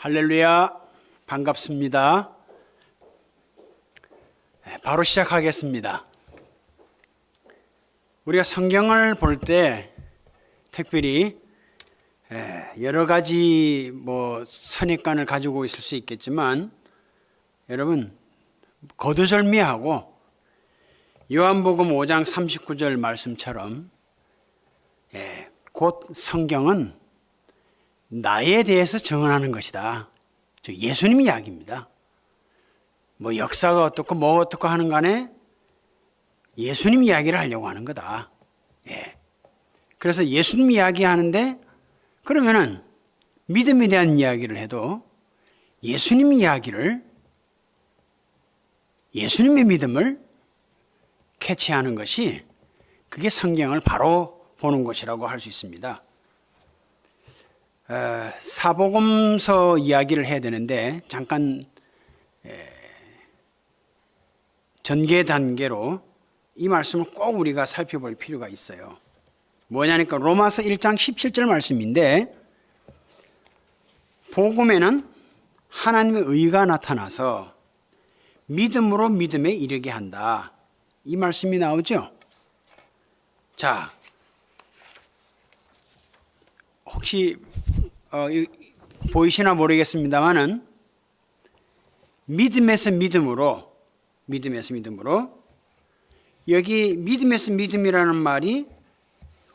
할렐루야, 반갑습니다. 바로 시작하겠습니다. 우리가 성경을 볼 때 특별히 여러 가지 선입관을 가지고 있을 수 있겠지만, 여러분 거두절미하고 요한복음 5장 39절 말씀처럼 곧 성경은 나에 대해서 증언하는 것이다. 즉 예수님 이야기입니다. 역사가 어떻고 어떻고 하는 간에 예수님 이야기를 하려고 하는 거다. 그래서 예수님 이야기 하는데, 그러면은 믿음에 대한 이야기를 해도 예수님 이야기를, 예수님의 믿음을 캐치하는 것이, 그게 성경을 바로 보는 것이라고 할 수 있습니다. 사복음서 이야기를 해야 되는데 잠깐 전개 단계로 이 말씀을 꼭 우리가 살펴볼 필요가 있어요. 뭐냐니까 로마서 1장 17절 말씀인데, 복음에는 하나님의 의가 나타나서 믿음으로 믿음에 이르게 한다, 이 말씀이 나오죠. 자, 혹시 보이시나 모르겠습니다만은 믿음에서 믿음으로, 여기 믿음에서 믿음이라는 말이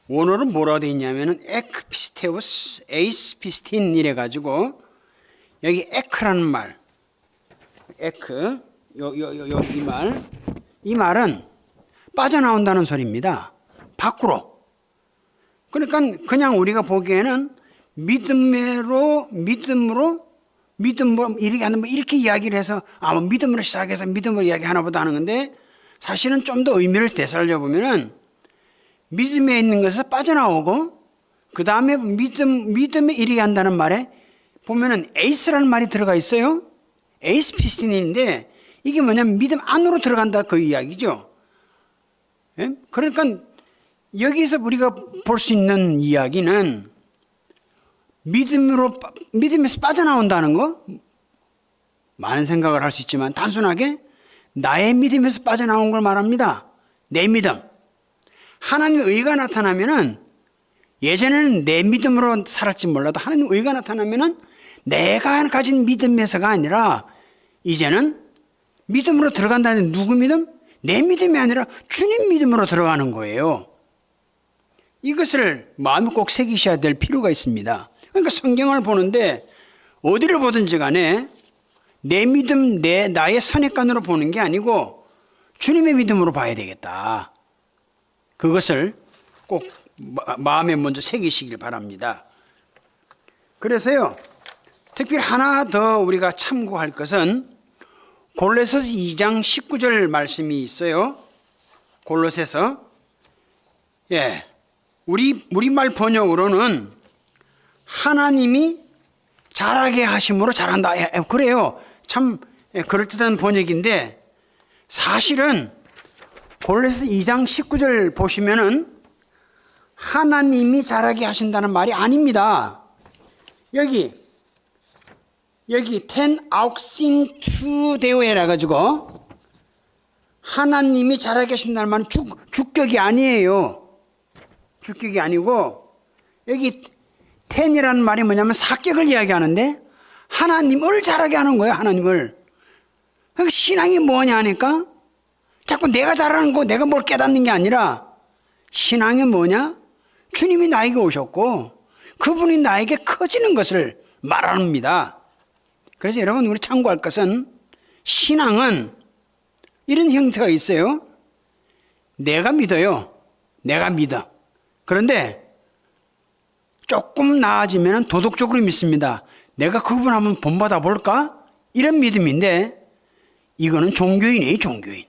원어로 뭐라고 되어 있냐면은 에크피스테우스 에이스 피스틴 이래 가지고, 여기 에크라는 말, 에크, 이 말은 빠져나온다는 소리입니다. 밖으로. 그러니까 그냥 우리가 보기에는 믿음으로 이렇게 하는 이렇게 이야기를 해서 믿음으로 시작해서 믿음으로 이야기하나 보다 하는 건데, 사실은 좀 더 의미를 되살려 보면은 믿음에 있는 것에서 빠져나오고, 그 다음에 믿음에 이르게 한다는 말에 보면은 에이스라는 말이 들어가 있어요. 에이스 피스틴인데 이게 뭐냐면 믿음 안으로 들어간다, 그 이야기죠. 그러니까 여기서 우리가 볼 수 있는 이야기는 믿음에서 빠져나온다는 거, 많은 생각을 할 수 있지만 단순하게 나의 믿음에서 빠져나온 걸 말합니다. 내 믿음. 하나님의 의가 나타나면은, 예전에는 내 믿음으로 살았지 몰라도 하나님의 의가 나타나면은 내가 가진 믿음에서가 아니라 이제는 믿음으로 들어간다는, 누구 믿음? 내 믿음이 아니라 주님 믿음으로 들어가는 거예요. 이것을 마음에 꼭 새기셔야 될 필요가 있습니다. 그러니까 성경을 보는데 어디를 보든지 간에 내 믿음, 나의 선입관으로 보는 게 아니고 주님의 믿음으로 봐야 되겠다. 그것을 꼭 마음에 먼저 새기시길 바랍니다. 그래서요, 특별히 하나 더 우리가 참고할 것은 골로새서 2장 19절 말씀이 있어요. 골로새서, 우리말 번역으로는 하나님이 잘하게 하심으로 잘한다, 그래요. 참 그럴듯한 번역인데, 사실은 골로새서 2장 19절 보시면은 하나님이 잘하게 하신다는 말이 아닙니다. 여기 ten auxin to deo라 가지고 하나님이 잘하게 하신다는 말은 주격이 아니에요. 주격이 아니고, 여기 ten이라는 말이 뭐냐면 사격을 이야기하는데 하나님을 잘하게 하는 거예요. 하나님을. 그러니까 신앙이 뭐냐 하니까 자꾸 내가 잘하는 거, 내가 뭘 깨닫는 게 아니라, 신앙이 뭐냐? 주님이 나에게 오셨고 그분이 나에게 커지는 것을 말합니다. 그래서 여러분, 우리 참고할 것은, 신앙은 이런 형태가 있어요. 내가 믿어요. 내가 믿어. 그런데 조금 나아지면 도덕적으로 믿습니다. 내가 그분 한번 본받아 볼까? 이런 믿음인데, 이거는 종교인이에요, 종교인.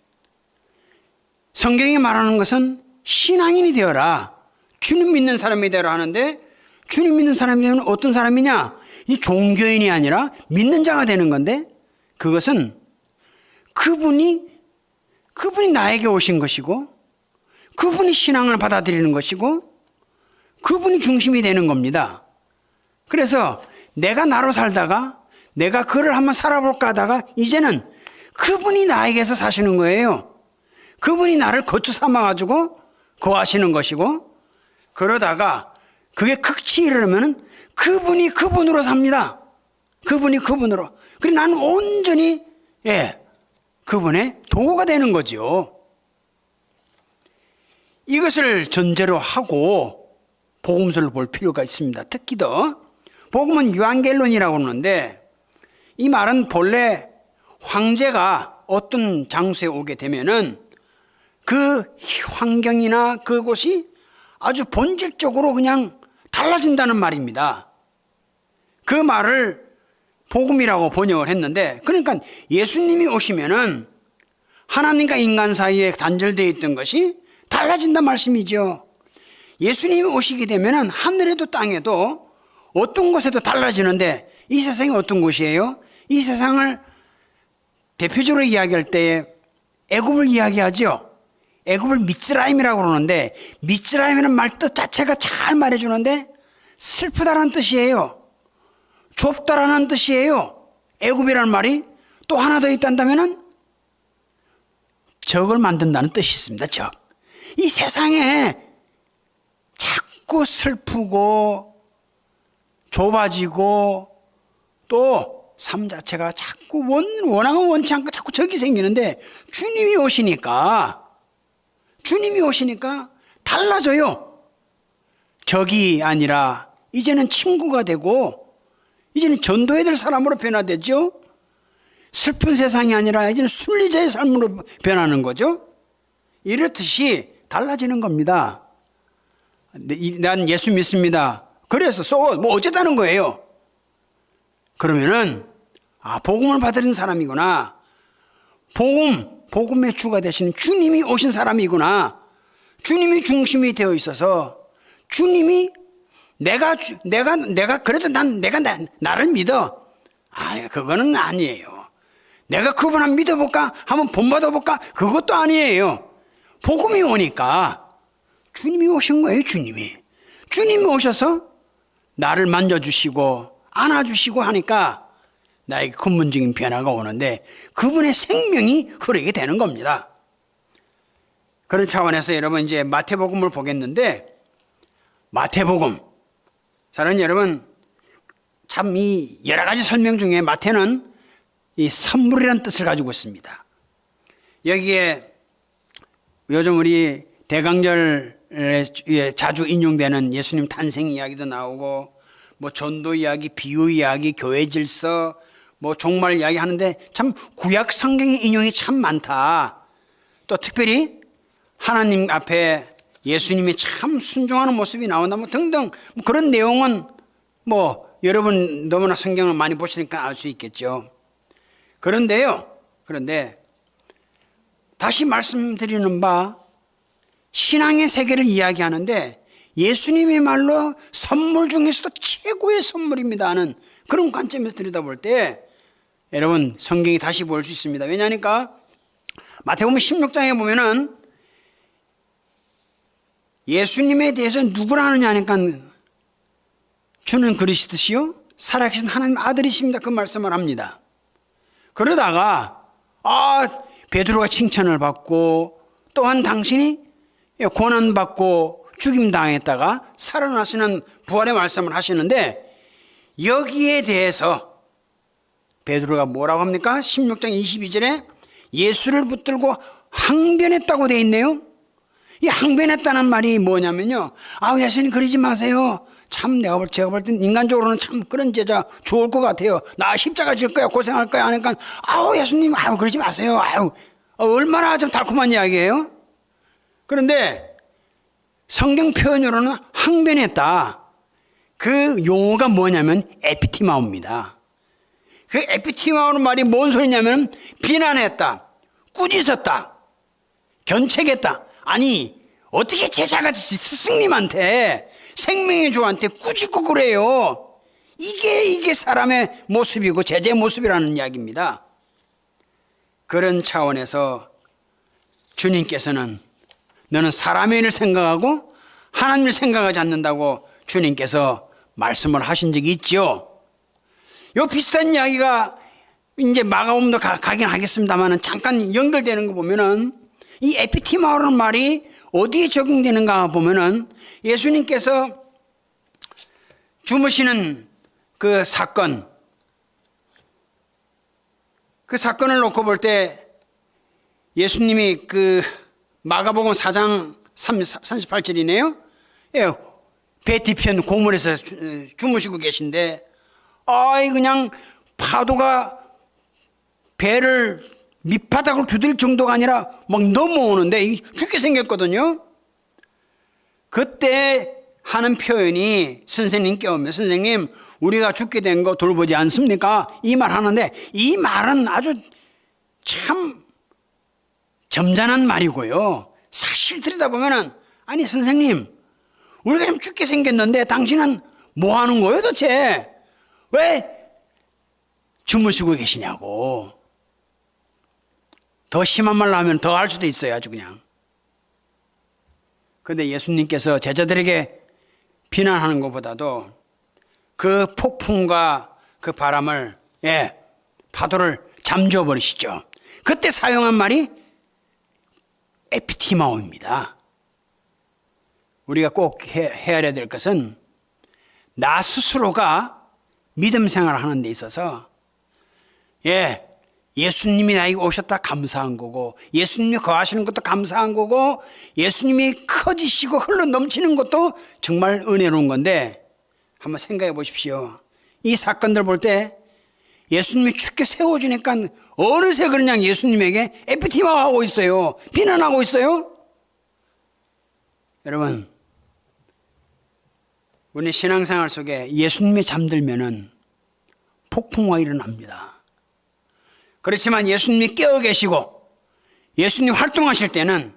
성경이 말하는 것은 신앙인이 되어라, 주님 믿는 사람이 되어라 하는데, 주님 믿는 사람이 되면 어떤 사람이냐? 이 종교인이 아니라 믿는 자가 되는 건데, 그것은 그분이 나에게 오신 것이고, 그분이 신앙을 받아들이는 것이고, 그분이 중심이 되는 겁니다. 그래서 내가 나로 살다가 내가 그를 한번 살아볼까 하다가 이제는 그분이 나에게서 사시는 거예요. 그분이 나를 거처 삼아가지고 거하시는 것이고, 그러다가 그게 극치에 이르면 그분이 그분으로 삽니다. 그분이 그분으로. 그래 나는 온전히 그분의 도구가 되는 거죠. 이것을 전제로 하고 복음서를 볼 필요가 있습니다. 특히 더 복음은 유앙겔론이라고 하는데, 이 말은 본래 황제가 어떤 장소에 오게 되면은 그 환경이나 그곳이 아주 본질적으로 그냥 달라진다는 말입니다. 그 말을 복음이라고 번역을 했는데, 그러니까 예수님이 오시면은 하나님과 인간 사이에 단절되어 있던 것이 달라진단 말씀이죠. 예수님이 오시게 되면은 하늘에도 땅에도 어떤 곳에도 달라지는데, 이 세상이 어떤 곳이에요? 이 세상을 대표적으로 이야기할 때 애굽을 이야기하죠. 애굽을 미츠라임이라고 그러는데, 미츠라임이라는 말 뜻 자체가 잘 말해주는데 슬프다라는 뜻이에요. 좁다라는 뜻이에요. 애굽이라는 말이 또 하나 더 있단다면은 적을 만든다는 뜻이 있습니다. 적. 이 세상에 자꾸 슬프고 좁아지고 또 삶 자체가 자꾸 원하고 원치 않고 자꾸 적이 생기는데, 주님이 오시니까 달라져요. 적이 아니라 이제는 친구가 되고, 이제는 전도해야 될 사람으로 변화되죠. 슬픈 세상이 아니라 이제는 순리자의 삶으로 변하는 거죠. 이렇듯이 달라지는 겁니다. 난 예수 믿습니다. 그래서 뭐 어쨌다는 거예요. 그러면은 복음을 받은 사람이구나. 복음의 주가 되시는 주님이 오신 사람이구나. 주님이 중심이 되어 있어서 주님이 내가 그래도 내가 나를 믿어. 그거는 아니에요. 내가 그분 한번 믿어볼까? 한번 본받아볼까? 그것도 아니에요. 복음이 오니까 주님이 오신 거예요. 주님이 오셔서 나를 만져주시고 안아주시고 하니까 나에게 근본적인 변화가 오는데, 그분의 생명이 흐르게 되는 겁니다. 그런 차원에서 여러분 이제 마태복음을 보겠는데, 마태복음 사는 여러분, 참 이 여러 가지 설명 중에 마태는 이 선물이라는 뜻을 가지고 있습니다. 여기에 요즘 우리 대강절에 자주 인용되는 예수님 탄생 이야기도 나오고, 뭐 전도 이야기, 비유 이야기, 교회 질서, 뭐 종말 이야기 하는데 참 구약 성경의 인용이 참 많다. 또 특별히 하나님 앞에 예수님이 참 순종하는 모습이 나온다, 뭐 등등 그런 내용은 뭐 여러분 너무나 성경을 많이 보시니까 알 수 있겠죠. 그런데 다시 말씀드리는 바, 신앙의 세계를 이야기하는데 예수님의 말로 선물 중에서도 최고의 선물입니다 하는 그런 관점에서 들여다볼 때 여러분 성경이 다시 볼 수 있습니다. 왜냐하니까 마태복음 16장에 보면은 예수님에 대해서 누구라 하느냐 하니까 주는 그리스도시요 살아계신 하나님 아들이십니다, 그 말씀을 합니다. 그러다가 베드로가 칭찬을 받고, 또한 당신이 고난받고 죽임당했다가 살아나시는 부활의 말씀을 하시는데, 여기에 대해서 베드로가 뭐라고 합니까? 16장 22절에 예수를 붙들고 항변했다고 되어 있네요. 이 항변했다는 말이 뭐냐면요, 예수님 그러지 마세요. 참 제가 볼 땐 인간적으로는 참 그런 제자 좋을 것 같아요. 나 십자가 질 거야, 고생할 거야 하니까 예수님 그러지 마세요. 얼마나 좀 달콤한 이야기예요. 그런데 성경 표현으로는 항변했다. 그 용어가 뭐냐면 에피티마오입니다. 그 에피티마오는 말이 뭔 소리냐면 비난했다, 꾸짖었다, 견책했다. 아니 어떻게 제자가 스승님한테, 생명의 주한테 꾸짖고 그래요. 이게 사람의 모습이고 제자의 모습이라는 이야기입니다. 그런 차원에서 주님께서는 너는 사람의 일을 생각하고 하나님을 생각하지 않는다고 주님께서 말씀을 하신 적이 있죠. 요 비슷한 이야기가 이제 마가복음도 가긴 하겠습니다만은 잠깐 연결되는 거 보면은 이 에피티마오라는 말이 어디에 적용되는가 보면은 예수님께서 주무시는 그 사건을 놓고 볼 때 예수님이 그 마가복음 4장 38절이네요. 예, 배 뒤편 고물에서 주무시고 계신데 그냥 파도가 배를 밑바닥을 두들 정도가 아니라 막 넘어오는데 죽게 생겼거든요. 그때 하는 표현이 선생님 깨우면 선생님 우리가 죽게 된 거 돌보지 않습니까? 이 말 하는데 이 말은 아주 참 점잖은 말이고요. 사실 들여다보면은 아니 선생님 우리가 좀 죽게 생겼는데 당신은 뭐 하는 거예요 도대체? 왜 주무시고 계시냐고. 더 심한 말로 하면 더 할 수도 있어요. 아주 그냥. 그런데 예수님께서 제자들에게 비난하는 것보다도 그 폭풍과 그 바람을 파도를 잠재워 버리시죠. 그때 사용한 말이 에피티마오입니다. 우리가 꼭 헤아려야 될 것은 나 스스로가 믿음 생활을 하는 데 있어서 예수님이 나에게 오셨다 감사한 거고 예수님이 거하시는 것도 감사한 거고 예수님이 커지시고 흘러 넘치는 것도 정말 은혜로운 건데 한번 생각해 보십시오. 이 사건들 볼 때 예수님이 죽게 세워주니까 어느새 그냥 예수님에게 에피티마하고 있어요. 비난하고 있어요. 여러분 우리 신앙생활 속에 예수님이 잠들면은 폭풍우가 일어납니다. 그렇지만 예수님이 깨어 계시고 예수님 활동하실 때는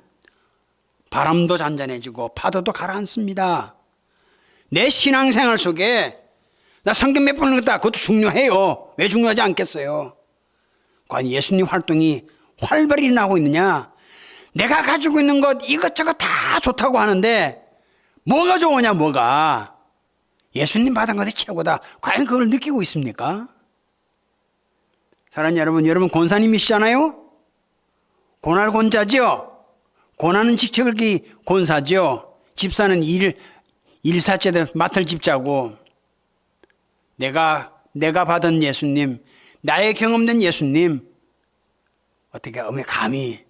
바람도 잔잔해지고 파도도 가라앉습니다. 내 신앙생활 속에 나 성경 몇 번 읽었다. 그것도 중요해요. 왜 중요하지 않겠어요? 과연 예수님 활동이 활발히 일어나고 있느냐? 내가 가지고 있는 것 이것저것 다 좋다고 하는데 뭐가 좋으냐 뭐가? 예수님 받은 것이 최고다. 과연 그걸 느끼고 있습니까? 사랑하는 여러분 권사님이시잖아요? 고날곤자죠? 고난은 직책을기 권사죠? 집사는 일사죄들 맡을 집자고 내가 받은 예수님, 나의 경험된 예수님 어떻게 감히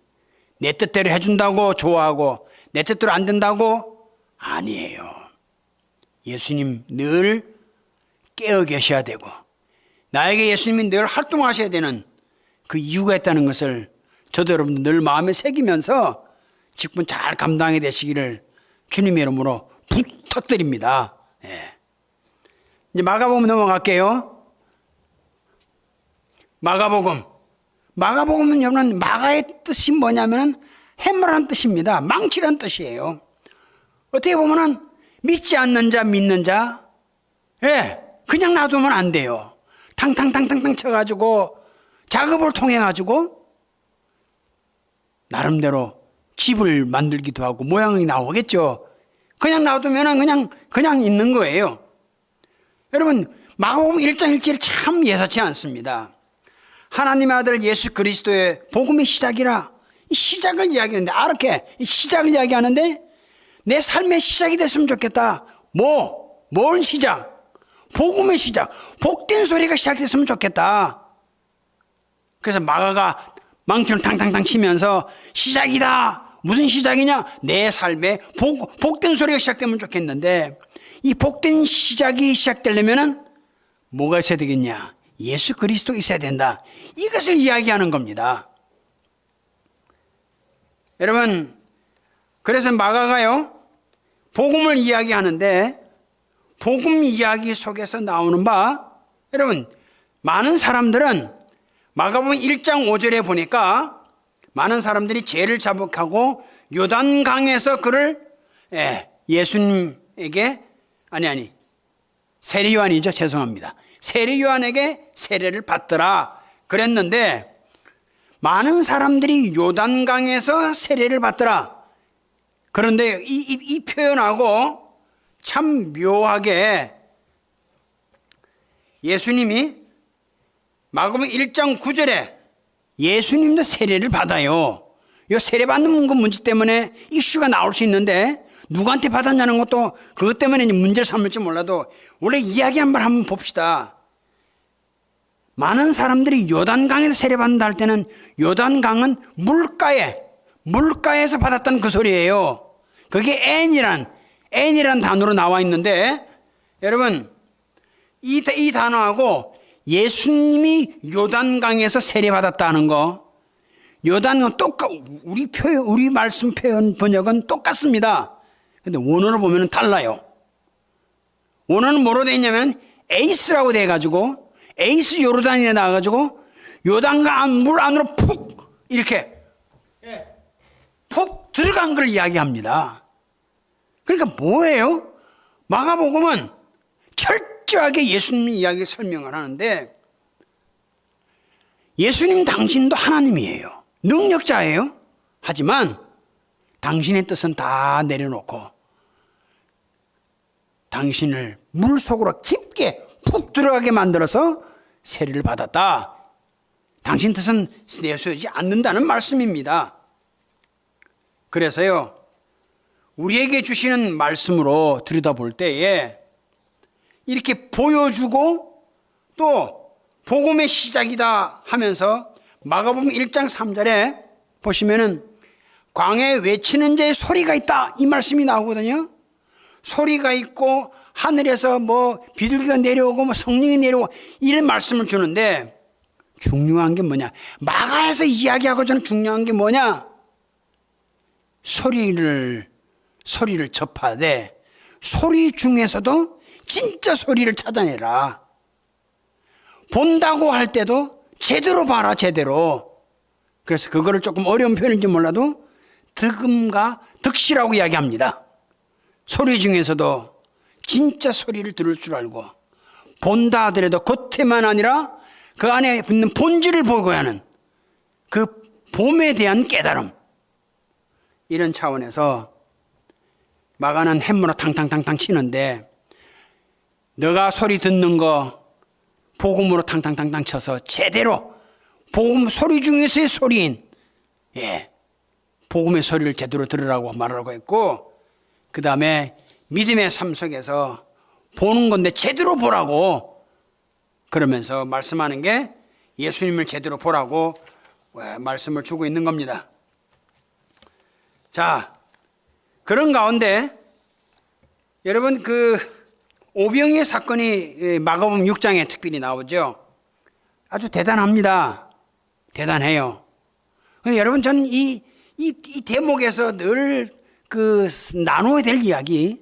내 뜻대로 해준다고 좋아하고 내 뜻대로 안 된다고? 아니에요. 예수님 늘 깨어 계셔야 되고 나에게 예수님이 늘 활동하셔야 되는 그 이유가 있다는 것을 저도 여러분들 늘 마음에 새기면서 직분 잘 감당해 되시기를 주님의 이름으로 부탁드립니다. 이제 마가복음 넘어갈게요. 마가복음은 여러분 마가의 뜻이 뭐냐면 해머라는 뜻입니다. 망치라는 뜻이에요. 어떻게 보면은 믿지 않는 자 믿는 자 그냥 놔두면 안 돼요. 탕탕탕탕탕 쳐가지고 작업을 통해 가지고 나름대로 집을 만들기도 하고 모양이 나오겠죠. 그냥 놔두면 그냥 있는 거예요. 여러분 마가복음 1장 1절이 참 예사치 않습니다. 하나님의 아들 예수 그리스도의 복음의 시작이라 이 시작을 이야기하는데 이렇게 시작을 이야기하는데 내 삶의 시작이 됐으면 좋겠다. 뭘 시작? 복음의 시작. 복된 소리가 시작됐으면 좋겠다. 그래서 마가가 망치를 탕탕탕 치면서 시작이다. 무슨 시작이냐? 내 삶에 복된 소리가 시작되면 좋겠는데 이 복된 시작이 시작되려면 뭐가 있어야 되겠냐? 예수 그리스도 있어야 된다. 이것을 이야기하는 겁니다. 여러분 그래서 마가가요 복음을 이야기하는데 복음 이야기 속에서 나오는 바 여러분 많은 사람들은 마가복음 1장 5절에 보니까 많은 사람들이 죄를 자복하고 요단강에서 그를 예수님에게 세례요한이죠. 죄송합니다. 세례요한에게 세례를 받더라 그랬는데 많은 사람들이 요단강에서 세례를 받더라. 그런데 이 표현하고 참 묘하게 예수님이 마가복음 1장 9절에 예수님도 세례를 받아요. 이 세례받는 그 문제 때문에 이슈가 나올 수 있는데 누구한테 받았냐는 것도 그것 때문에 문제를 삼을지 몰라도 원래 이야기 한번 봅시다. 많은 사람들이 요단강에서 세례받는다 할 때는 요단강은 물가에서 받았다는 그 소리예요. 그게 N이란 단어로 나와 있는데 여러분 이 단어하고 예수님이 요단강에서 세례받았다는 거 요단은 우리 말씀 표현 번역은 똑같습니다. 근데 원어로 보면 달라요. 원어는 뭐로 되어 있냐면 에이스라고 돼 가지고 에이스 요르단에 나와 가지고 요단강 물 안으로 푹 이렇게 푹 들어간 걸 이야기합니다. 그러니까 뭐예요? 마가복음은 철저하게 예수님 이야기 설명을 하는데 예수님 당신도 하나님이에요. 능력자예요. 하지만 당신의 뜻은 다 내려놓고 당신을 물속으로 깊게 푹 들어가게 만들어서 세례를 받았다. 당신 뜻은 내세우지 않는다는 말씀입니다. 그래서요, 우리에게 주시는 말씀으로 들여다볼 때에 이렇게 보여주고 또 복음의 시작이다 하면서 마가복음 1장 3절에 보시면은 광야에 외치는 자의 소리가 있다 이 말씀이 나오거든요. 소리가 있고 하늘에서 뭐 비둘기가 내려오고 뭐 성령이 내려오고 이런 말씀을 주는데 중요한 게 뭐냐? 마가에서 이야기하고 저는 중요한 게 뭐냐? 소리를 접하되 소리 중에서도 진짜 소리를 찾아내라. 본다고 할 때도 제대로 봐라, 제대로. 그래서 그거를 조금 어려운 표현인지 몰라도 득음과 득시라고 이야기합니다. 소리 중에서도 진짜 소리를 들을 줄 알고 본다 하더라도 겉에만 아니라 그 안에 있는 본질을 보고 하는 그 봄에 대한 깨달음. 이런 차원에서 마가는 햄머로 탕탕탕탕 치는데 너가 소리 듣는 거 복음으로 탕탕탕탕 쳐서 제대로 복음 소리 중에서의 소리인 복음의 소리를 제대로 들으라고 말하고 했고 그 다음에 믿음의 삶 속에서 보는 건데 제대로 보라고 그러면서 말씀하는 게 예수님을 제대로 보라고 말씀을 주고 있는 겁니다. 자, 그런 가운데 여러분 그 오병이의 사건이 마가복음 6장에 특별히 나오죠. 아주 대단합니다. 대단해요. 여러분 저는 이 대목에서 늘 그 나눠야 될 이야기,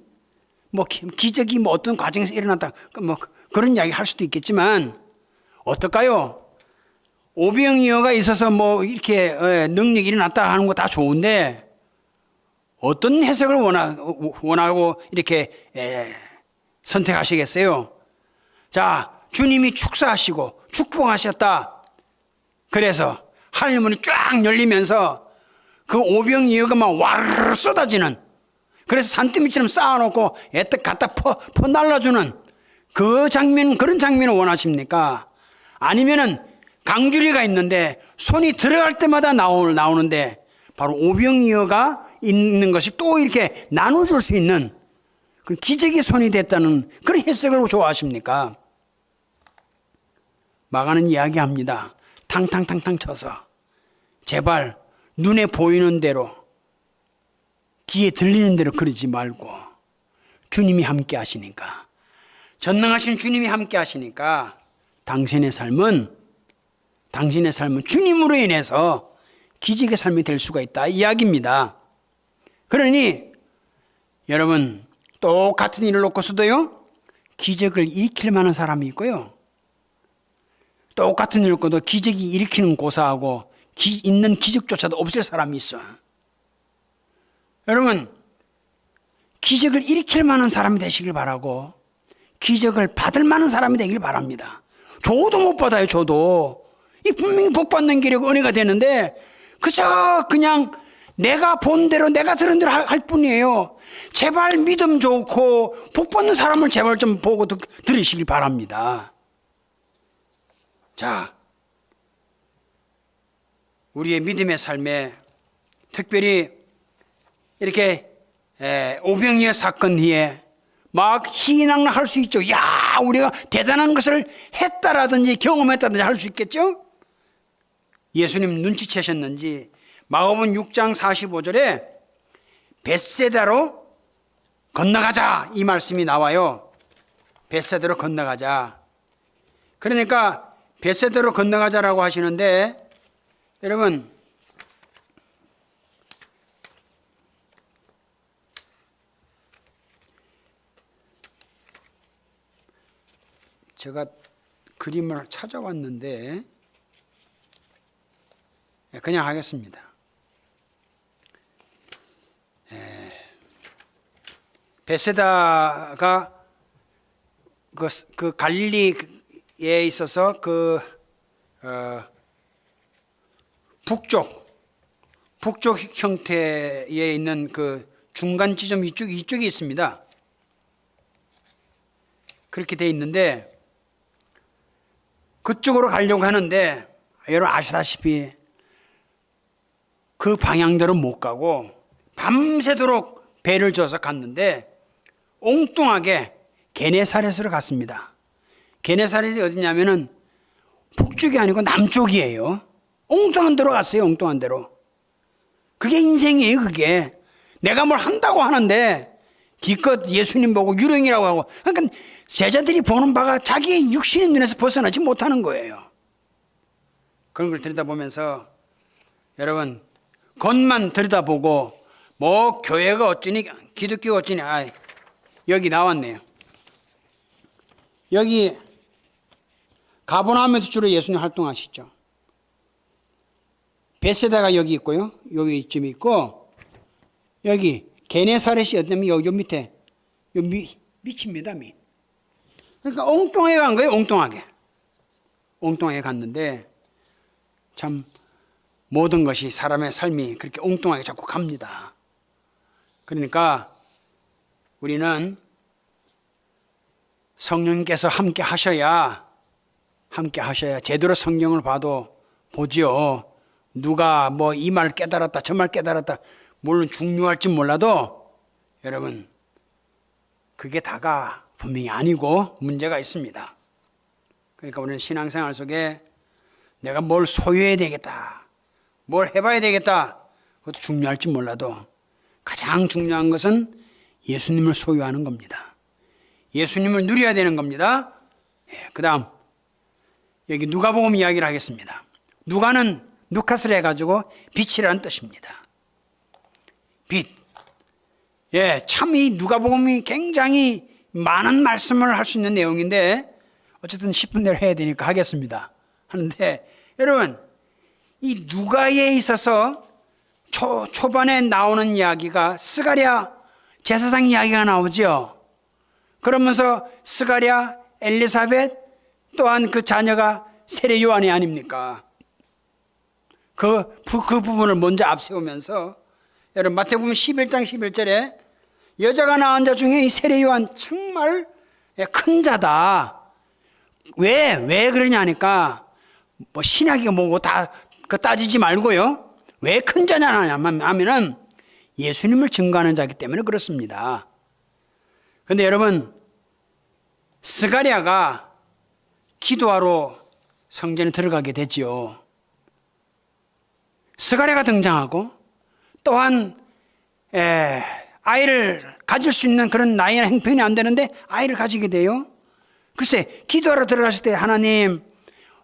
뭐 기적이 뭐 어떤 과정에서 일어났다, 뭐 그런 이야기 할 수도 있겠지만 어떨까요? 오병이어가 있어서 뭐 이렇게 능력이 일어났다 하는 거 다 좋은데 어떤 해석을 원하고 이렇게 선택하시겠어요? 자, 주님이 축사하시고 축복하셨다. 그래서 하늘문이 쫙 열리면서 그 오병이어가 막 와르르 쏟아지는, 그래서 산더미처럼 쌓아놓고 애떡 갖다 퍼 날라주는 그 장면, 그런 장면을 원하십니까? 아니면은 강주리가 있는데 손이 들어갈 때마다 나오는데 바로 오병이어가 있는 것이 또 이렇게 나눠줄 수 있는 그 기적의 손이 됐다는 그런 해석을 좋아하십니까? 마가는 이야기합니다. 탕탕탕탕 쳐서 제발 눈에 보이는 대로 귀에 들리는 대로 그러지 말고 주님이 함께 하시니까, 전능하신 주님이 함께 하시니까 당신의 삶은 주님으로 인해서 기적의 삶이 될 수가 있다 이야기입니다. 그러니 여러분 똑같은 일을 놓고서도요 기적을 일으킬 만한 사람이 있고요, 똑같은 일을 놓고도 기적이 일으키는 고사하고 있는 기적조차도 없을 사람이 있어. 여러분 기적을 일으킬 만한 사람이 되시길 바라고 기적을 받을 만한 사람이 되길 바랍니다. 줘도 못 받아요. 줘도 이 분명히 복 받는 길이고 은혜가 되는데 그저 그냥 내가 본 대로 내가 들은 대로 할 뿐이에요. 제발 믿음 좋고 복 받는 사람을 제발 좀 보고 들으시길 바랍니다. 자, 우리의 믿음의 삶에 특별히 이렇게 오병이어 사건 뒤에 막 희낙락할 수 있죠. 야, 우리가 대단한 것을 했다라든지 경험했다든지 할 수 있겠죠. 예수님 눈치채셨는지 마가복음 6장 45절에 벳세다로 건너가자 이 말씀이 나와요. 벳세다로 건너가자. 그러니까 벳세다로 건너가자라고 하시는데 여러분 제가 그림을 찾아왔는데 그냥 하겠습니다. 벳세다가 그 갈릴리에 있어서 북쪽 형태에 있는 그 중간 지점 이쪽이 있습니다. 그렇게 돼 있는데 그쪽으로 가려고 하는데 여러분 아시다시피 그 방향대로 못 가고 밤새도록 배를 져서 갔는데 엉뚱하게 게네사렛으로 갔습니다. 게네사렛이 어디냐면은 북쪽이 아니고 남쪽이에요. 엉뚱한 데로 갔어요. 엉뚱한 데로. 그게 인생이에요. 그게 내가 뭘 한다고 하는데 기껏 예수님 보고 유령이라고 하고 그러니까 제자들이 보는 바가 자기 육신의 눈에서 벗어나지 못하는 거예요. 그런 걸 들여다보면서 여러분 겉만 들여다보고 뭐 교회가 어쩌니 기독교가 어쩌니 여기 나왔네요. 여기 가버나움에서 주로 예수님 활동하시죠. 벳세다가 여기 있고요. 여기 이쯤 있고 여기 게네사렛이 어디냐면 여기 밑에 밑입니다. 밑. 그러니까 엉뚱하게 간 거예요. 엉뚱하게 갔는데 참 모든 것이 사람의 삶이 그렇게 엉뚱하게 자꾸 갑니다. 그러니까 우리는 성령님께서 함께 하셔야 제대로 성경을 보지요. 누가 뭐 이 말 깨달았다 저 말 깨달았다 물론 중요할지 몰라도 여러분 그게 다가 분명히 아니고 문제가 있습니다. 그러니까 우리는 신앙생활 속에 내가 뭘 소유해야 되겠다 뭘 해봐야 되겠다 그것도 중요할지 몰라도 가장 중요한 것은 예수님을 소유하는 겁니다. 예수님을 누려야 되는 겁니다. 그 다음 여기 누가복음 이야기를 하겠습니다. 누가는 누카스를 해가지고 빛이라는 뜻입니다. 빛. 참 이 누가복음이 굉장히 많은 말씀을 할 수 있는 내용인데 어쨌든 10분 내로 해야 되니까 하겠습니다. 하는데 여러분 이 누가에 있어서 초반에 나오는 이야기가 스가랴 제사장 이야기가 나오죠. 그러면서 스가랴 엘리사벳 또한 그 자녀가 세례 요한이 아닙니까? 그 부분을 먼저 앞세우면서 여러분 마태복음 11장 11절에 여자가 낳은 자 중에 이 세례 요한 정말 큰 자다. 왜 그러냐니까 뭐 신학이 뭐고 다 따지지 말고요. 왜 큰 자냐 하면은 예수님을 증거하는 자이기 때문에 그렇습니다. 그런데 여러분 스가랴가 기도하러 성전에 들어가게 되지요. 스가랴가 등장하고 또한 아이를 가질 수 있는 그런 나이나 형편이 안 되는데 아이를 가지게 돼요. 글쎄 기도하러 들어갔을 때 하나님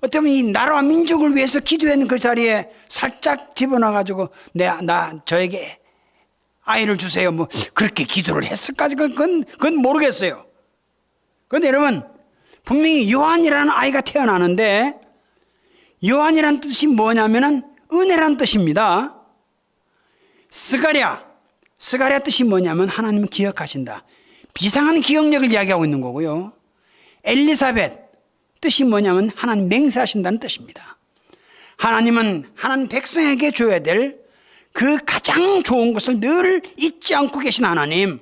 어쩌면 이 나라와 민족을 위해서 기도하는 그 자리에 살짝 집어넣어가지고 저에게 아이를 주세요. 뭐 그렇게 기도를 했을까? 그건 모르겠어요. 그런데 여러분 분명히 요한이라는 아이가 태어나는데 요한이라는 뜻이 뭐냐면은 은혜라는 뜻입니다. 스가랴 뜻이 뭐냐면 하나님은 기억하신다. 비상한 기억력을 이야기하고 있는 거고요. 엘리사벳 뜻이 뭐냐면 하나님 맹세하신다는 뜻입니다. 하나님은 하나님 백성에게 줘야 될 그 가장 좋은 것을 늘 잊지 않고 계신 하나님,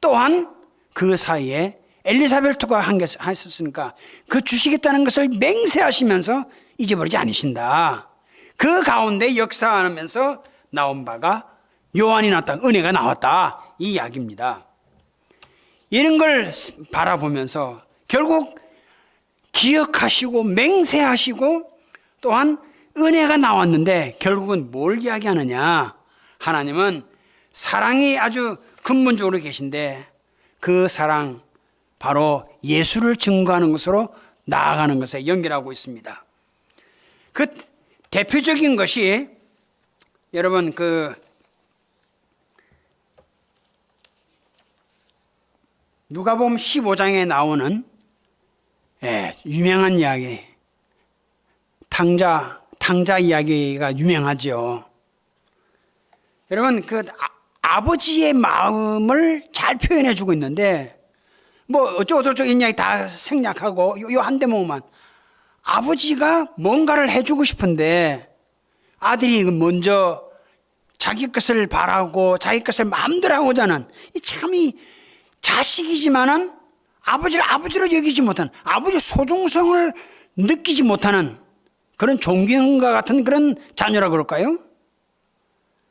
또한 그 사이에 엘리사벳과 하셨으니까 그 주시겠다는 것을 맹세하시면서 잊어버리지 않으신다. 그 가운데 역사하면서 나온 바가 요한이 나왔다, 은혜가 나왔다, 이 이야기입니다. 이런 걸 바라보면서 결국 기억하시고 맹세하시고 또한 은혜가 나왔는데 결국은 뭘 이야기하느냐? 하나님은 사랑이 아주 근본적으로 계신데 그 사랑 바로 예수를 증거하는 것으로 나아가는 것에 연결하고 있습니다. 그 대표적인 것이 여러분 누가복음 15장에 나오는 유명한 이야기, 탕자 이야기가 유명하죠. 여러분 아버지의 마음을 잘 표현해 주고 있는데 뭐 어쩌고저쩌고 이런 이야기 다 생략하고 요 한 대목만, 아버지가 뭔가를 해주고 싶은데 아들이 먼저 자기 것을 바라고 자기 것을 마음대로 하고자 하는 이 자식이지만은 아버지를 아버지로 여기지 못하는, 아버지 소중성을 느끼지 못하는 그런 종경과 같은 그런 자녀라 그럴까요?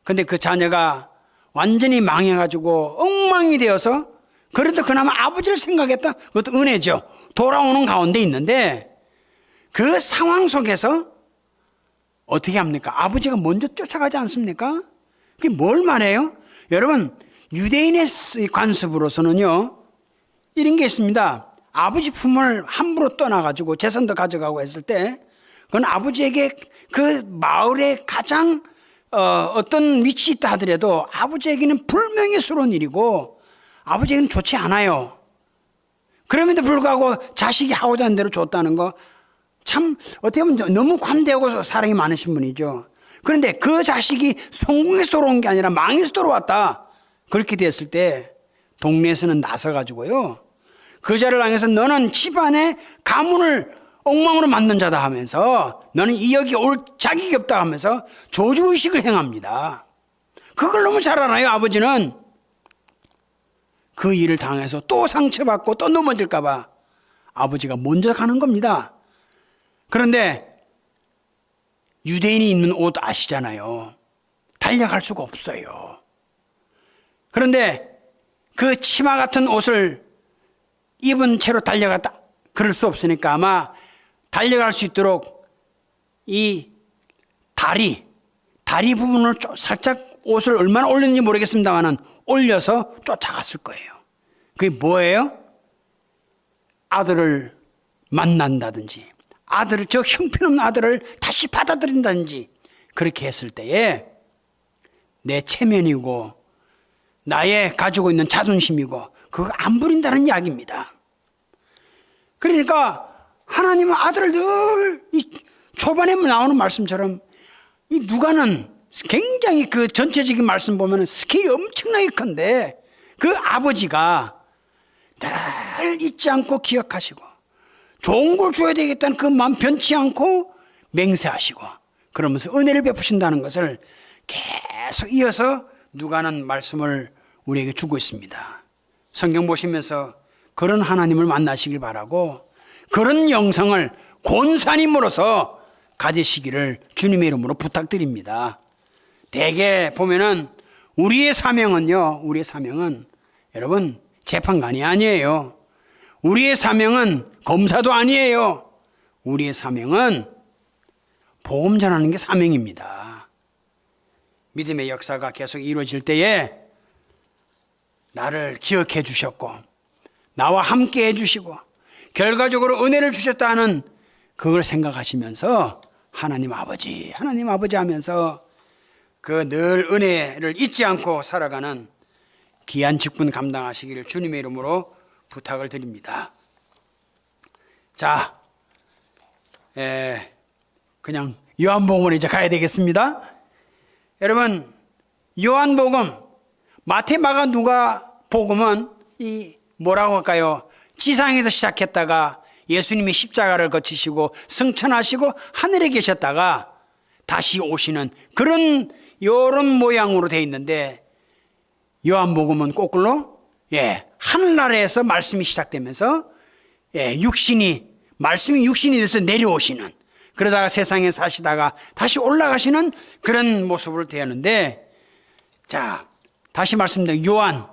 근데 그 자녀가 완전히 망해가지고 엉망이 되어서 그래도 그나마 아버지를 생각했다, 그것도 은혜죠. 돌아오는 가운데 있는데 그 상황 속에서 어떻게 합니까? 아버지가 먼저 쫓아가지 않습니까? 그게 뭘 말해요? 여러분, 유대인의 관습으로서는요, 이런 게 있습니다. 아버지 품을 함부로 떠나가지고 재산도 가져가고 했을 때 그건 아버지에게 그 마을에 가장 어떤 위치에 있다 하더라도 아버지에게는 불명예스러운 일이고 아버지에게는 좋지 않아요. 그럼에도 불구하고 자식이 하고자 하는 대로 줬다는 거 참 어떻게 보면 너무 관대하고 사랑이 많으신 분이죠. 그런데 그 자식이 성공해서 돌아온 게 아니라 망해서 돌아왔다, 그렇게 됐을 때 동네에서는 나서가지고요, 그 자를 향해서 너는 집안의 가문을 엉망으로 만든 자다 하면서 너는 이 여기 올 자격이 없다 하면서 저주의식을 행합니다. 그걸 너무 잘 알아요. 아버지는 그 일을 당해서 또 상처받고 또 넘어질까 봐 아버지가 먼저 가는 겁니다. 그런데 유대인이 입는 옷 아시잖아요. 달려갈 수가 없어요. 그런데 그 치마 같은 옷을 입은 채로 달려갔다, 그럴 수 없으니까 아마 달려갈 수 있도록 이 다리 부분을 살짝 옷을 얼마나 올렸는지 모르겠습니다만 올려서 쫓아갔을 거예요. 그게 뭐예요? 아들을 만난다든지 저 형편없는 아들을 다시 받아들인다든지 그렇게 했을 때에 내 체면이고 나의 가지고 있는 자존심이고 그거 안 부린다는 이야기입니다. 그러니까 하나님은 아들을 늘 이 초반에 나오는 말씀처럼 이 누가는 굉장히 그 전체적인 말씀 보면 스케일이 엄청나게 큰데 그 아버지가 늘 잊지 않고 기억하시고 좋은 걸 줘야 되겠다는 그 마음 변치 않고 맹세하시고 그러면서 은혜를 베푸신다는 것을 계속 이어서 누가는 말씀을 우리에게 주고 있습니다. 성경 보시면서 그런 하나님을 만나시길 바라고 그런 영성을 권사님으로서 가지시기를 주님의 이름으로 부탁드립니다. 대개 보면은 우리의 사명은 여러분 재판관이 아니에요. 우리의 사명은 검사도 아니에요. 우리의 사명은 복음 전하는 게 사명입니다. 믿음의 역사가 계속 이루어질 때에 나를 기억해 주셨고 나와 함께 해주시고 결과적으로 은혜를 주셨다는 그걸 생각하시면서 하나님 아버지 하면서 그 늘 은혜를 잊지 않고 살아가는 귀한 직분 감당하시기를 주님의 이름으로 부탁을 드립니다. 자, 그냥 요한복음으로 이제 가야 되겠습니다. 여러분, 요한복음, 마태, 마가, 누가 복음은 이 뭐라고 할까요? 지상에서 시작했다가 예수님이 십자가를 거치시고 승천하시고 하늘에 계셨다가 다시 오시는 그런 요런 모양으로 되어 있는데 요한복음은 거꾸로 하늘나라에서 말씀이 시작되면서 말씀이 육신이 돼서 내려오시는 그러다가 세상에 사시다가 다시 올라가시는 그런 모습을 대하는데, 자, 다시 말씀드린 요한,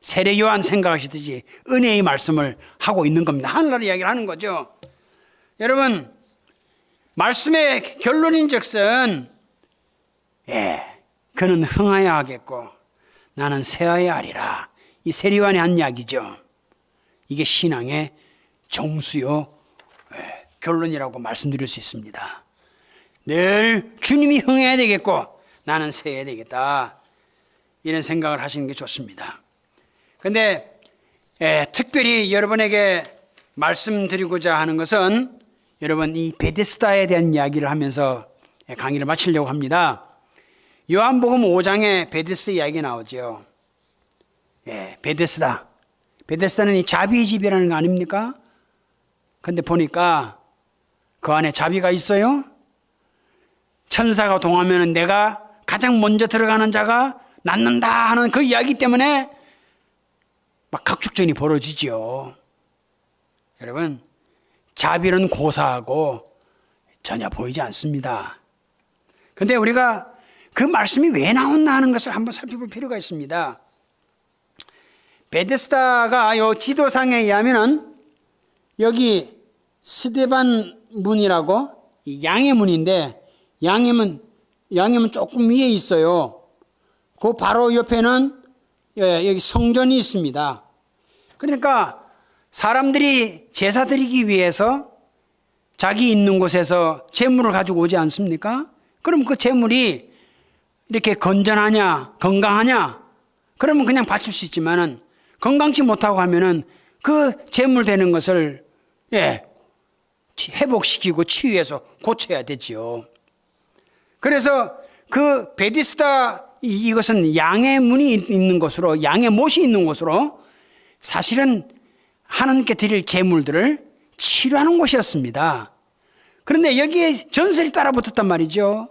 세례 요한 생각하시듯이 은혜의 말씀을 하고 있는 겁니다. 하늘나라 이야기를 하는 거죠. 여러분, 말씀의 결론인즉슨 그는 흥하여야 하겠고 나는 쇠하여야 하리라. 이 세례 요한의 한 이야기죠. 이게 신앙의 정수요 결론이라고 말씀드릴 수 있습니다. 늘 주님이 흥해야 되겠고 나는 쇠해야 되겠다. 이런 생각을 하시는 게 좋습니다. 그런데 특별히 여러분에게 말씀드리고자 하는 것은, 여러분 이 베데스다에 대한 이야기를 하면서 강의를 마치려고 합니다. 요한복음 5장에 베데스다 이야기가 나오죠. 베데스다. 베데스다는 이 자비의 집이라는 거 아닙니까? 근데 보니까 그 안에 자비가 있어요. 천사가 동하면 내가 가장 먼저 들어가는 자가 낫는다 하는 그 이야기 때문에 막 각축전이 벌어지죠. 여러분, 자비는 고사하고 전혀 보이지 않습니다. 근데 우리가 그 말씀이 왜 나왔나 하는 것을 한번 살펴볼 필요가 있습니다. 베데스다가 요 지도상에 의하면은 여기 스데반 문이라고 양의 문인데, 양의 문 조금 위에 있어요. 그 바로 옆에는 여기 성전이 있습니다. 그러니까 사람들이 제사 드리기 위해서 자기 있는 곳에서 제물을 가지고 오지 않습니까? 그럼 그 제물이 이렇게 건전하냐, 건강하냐? 그러면 그냥 바칠 수 있지만은 건강치 못하고 하면은 그 제물 되는 것을 회복시키고 치유해서 고쳐야 되지요. 그래서 그 베데스다, 이것은 양의 문이 있는 곳으로, 양의 못이 있는 곳으로 사실은 하나님께 드릴 제물들을 치료하는 곳이었습니다. 그런데 여기에 전설이 따라 붙었단 말이죠.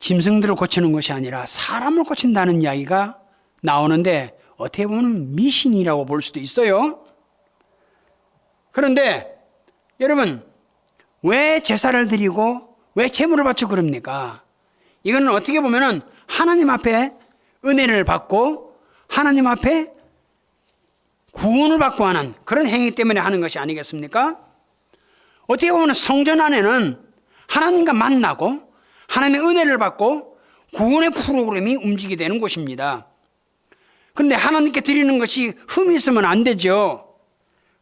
짐승들을 고치는 것이 아니라 사람을 고친다는 이야기가 나오는데, 어떻게 보면 미신이라고 볼 수도 있어요. 그런데 여러분, 왜 제사를 드리고 왜 제물을 바치고 그럽니까? 이거는 어떻게 보면은 하나님 앞에 은혜를 받고 하나님 앞에 구원을 받고 하는 그런 행위 때문에 하는 것이 아니겠습니까? 어떻게 보면 성전 안에는 하나님과 만나고 하나님의 은혜를 받고 구원의 프로그램이 움직이게 되는 곳입니다. 그런데 하나님께 드리는 것이 흠이 있으면 안 되죠.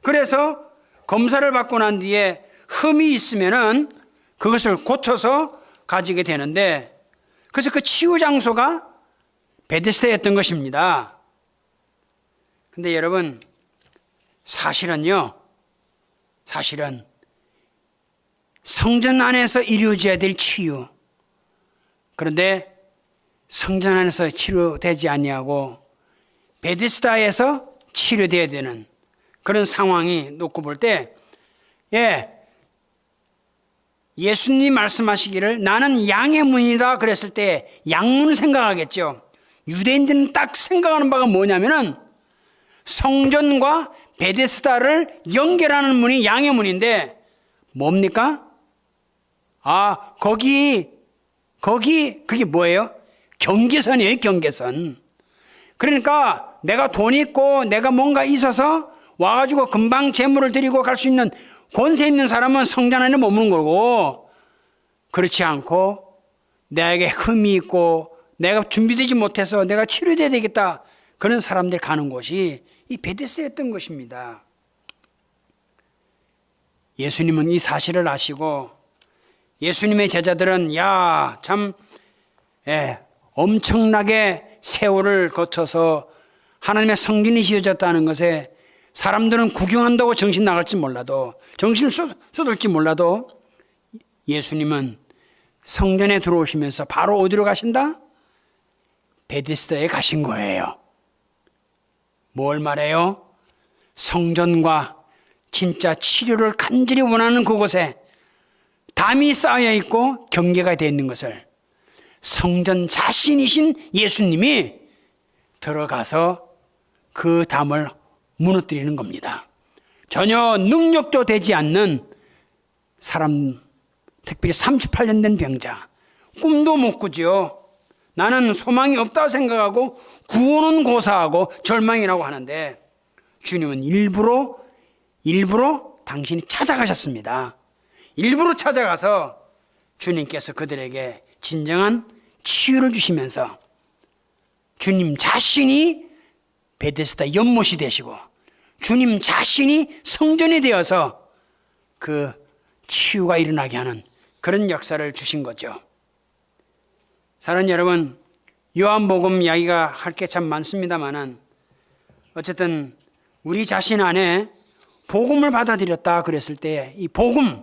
그래서 검사를 받고 난 뒤에 흠이 있으면은 그것을 고쳐서 가지게 되는데, 그래서 그 치유 장소가 베데스다였던 것입니다. 근데 여러분, 사실은 성전 안에서 이루어져야 될 치유, 그런데 성전 안에서 치료되지 아니하고 베데스다에서 치료되어야 되는 그런 상황이 놓고 볼 때, 예수님 말씀하시기를 나는 양의 문이다 그랬을 때 양문을 생각하겠죠. 유대인들은 딱 생각하는 바가 뭐냐면은 성전과 베데스다를 연결하는 문이 양의 문인데, 뭡니까? 그게 뭐예요? 경계선이에요, 경계선. 그러니까 내가 돈 있고 내가 뭔가 있어서 와가지고 금방 제물을 드리고 갈 수 있는 권세 있는 사람은 성전 안에 머무는 거고, 그렇지 않고 내게 흠이 있고 내가 준비되지 못해서 내가 치료돼야 되겠다, 그런 사람들이 가는 곳이 이 베데스다였던 것입니다. 예수님은 이 사실을 아시고 예수님의 제자들은 엄청나게 세월을 거쳐서 하나님의 성전이 지어졌다는 것에 사람들은 구경한다고 정신 나갈지 몰라도, 정신을 쏟을지 몰라도, 예수님은 성전에 들어오시면서 바로 어디로 가신다? 베데스다에 가신 거예요. 뭘 말해요? 성전과 진짜 치료를 간절히 원하는 그곳에 담이 쌓여 있고 경계가 되어 있는 것을 성전 자신이신 예수님이 들어가서 그 담을 무너뜨리는 겁니다. 전혀 능력도 되지 않는 사람, 특별히 38년 된 병자, 꿈도 못 꾸지요. 나는 소망이 없다고 생각하고 구원은 고사하고 절망이라고 하는데 주님은 일부러 당신이 찾아가셨습니다. 일부러 찾아가서 주님께서 그들에게 진정한 치유를 주시면서 주님 자신이 베데스다 연못이 되시고 주님 자신이 성전이 되어서 그 치유가 일어나게 하는 그런 역사를 주신 거죠. 사랑하는 여러분, 요한복음 이야기가 할 게 참 많습니다만은 어쨌든 우리 자신 안에 복음을 받아들였다 그랬을 때 이 복음,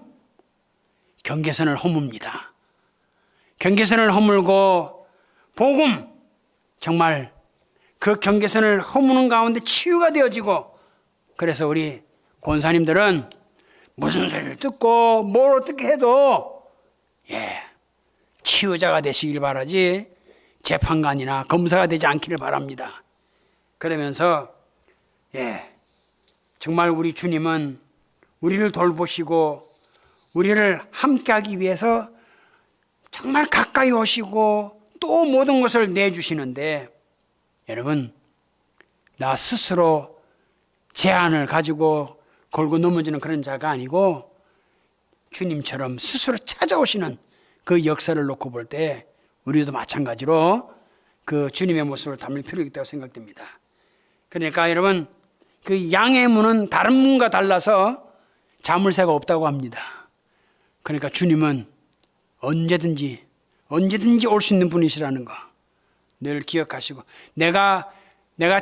경계선을 허뭅니다. 경계선을 허물고 복음, 정말 그 경계선을 허무는 가운데 치유가 되어지고, 그래서 우리 권사님들은 무슨 소리를 듣고 뭘 어떻게 해도 치유자가 되시길 바라지 재판관이나 검사가 되지 않기를 바랍니다. 그러면서 정말 우리 주님은 우리를 돌보시고 우리를 함께하기 위해서 정말 가까이 오시고 또 모든 것을 내주시는데, 여러분, 나 스스로 제한을 가지고 걸고 넘어지는 그런 자가 아니고 주님처럼 스스로 찾아오시는 그 역사를 놓고 볼 때 우리도 마찬가지로 그 주님의 모습을 담을 필요가 있다고 생각됩니다. 그러니까 여러분, 그 양의 문은 다른 문과 달라서 자물쇠가 없다고 합니다. 그러니까 주님은 언제든지 올 수 있는 분이시라는 거 늘 기억하시고, 내가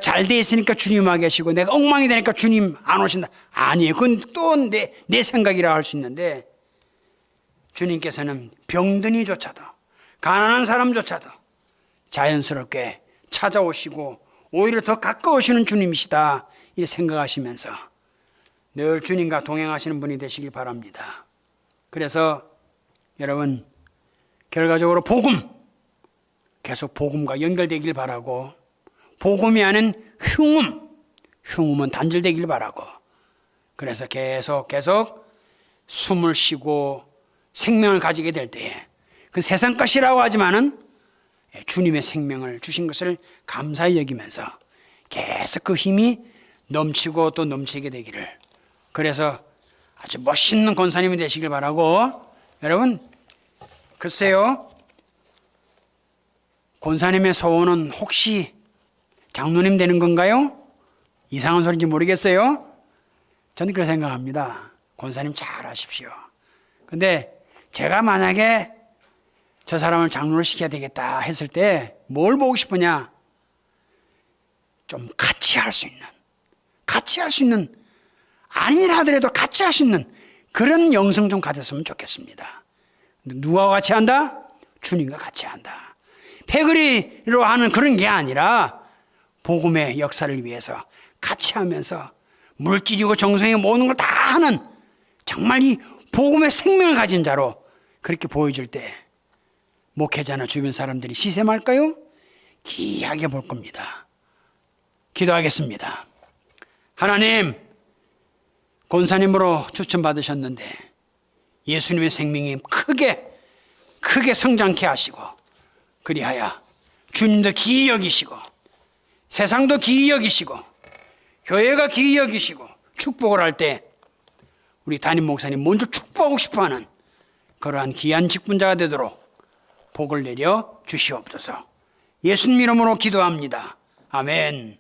잘 돼 있으니까 주님 와 계시고 내가 엉망이 되니까 주님 안 오신다. 아니에요. 그건 또 내 생각이라 할 수 있는데, 주님께서는 병든이조차도 가난한 사람조차도 자연스럽게 찾아오시고 오히려 더 가까우시는 주님이시다, 이렇게 생각하시면서 늘 주님과 동행하시는 분이 되시길 바랍니다. 그래서 여러분, 결과적으로 복음, 계속 복음과 연결되길 바라고, 복음이 아닌 흉음은 단절되길 바라고, 그래서 계속 숨을 쉬고 생명을 가지게 될 때에 그 세상 것이라고 하지만은 주님의 생명을 주신 것을 감사히 여기면서 계속 그 힘이 넘치고 또 넘치게 되기를, 그래서 아주 멋있는 권사님이 되시길 바라고, 여러분, 글쎄요, 권사님의 소원은 혹시 장로님 되는 건가요? 이상한 소리인지 모르겠어요. 저는 그렇게 생각합니다. 권사님 잘 하십시오. 근데 제가 만약에 저 사람을 장로를 시켜야 되겠다 했을 때 뭘 보고 싶으냐? 좀 같이 할 수 있는, 아니라 하더라도 같이 할 수 있는 그런 영성 좀 가졌으면 좋겠습니다. 누구와 같이 한다? 주님과 같이 한다. 패거리로 하는 그런 게 아니라 복음의 역사를 위해서 같이 하면서 물질이고 정성이고 모든 걸 다 하는, 정말 이 복음의 생명을 가진 자로 그렇게 보여줄 때 목회자나 주변 사람들이 시샘할까요? 귀하게 볼 겁니다. 기도하겠습니다. 하나님, 권사님으로 추천받으셨는데 예수님의 생명이 크게 성장케 하시고, 그리하여 주님도 기이 여기시고 세상도 기이 여기시고 교회가 기이 여기시고 축복을 할 때 우리 담임 목사님 먼저 축복하고 싶어하는 그러한 귀한 직분자가 되도록 복을 내려 주시옵소서. 예수님 이름으로 기도합니다. 아멘.